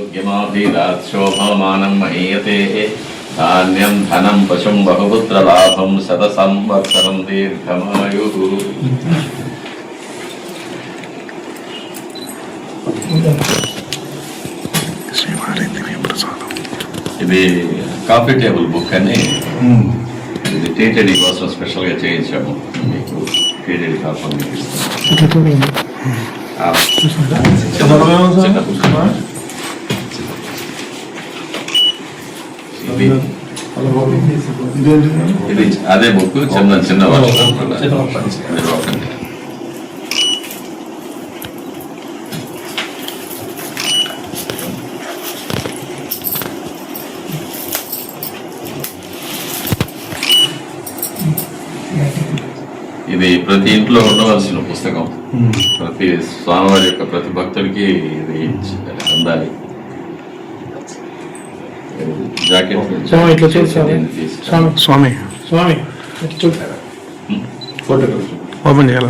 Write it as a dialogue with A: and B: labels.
A: ఆరోగ్యమాభిరాత్ శోభమానం మహీయతే ధాన్యం ధనం పశుం బహుపుత్ర లాభం శత సంవత్సరం దీర్ఘమాయు. ఇది కాఫీ టేబుల్ బుక్ అని, ఇది టీటీడీ కోసం స్పెషల్గా చేయించాము. మీకు టీటీడీ కాఫీ ఇది అదే బుక్, చిన్న చిన్న వర్షం. ఇది ప్రతి ఇంట్లో ఉండవలసిన పుస్తకం. ప్రతి స్వామివారి యొక్క ప్రతి భక్తుడికి ఇది అందాలి. జాకెట్
B: స్వామి ఓపెన్ చేయాలి.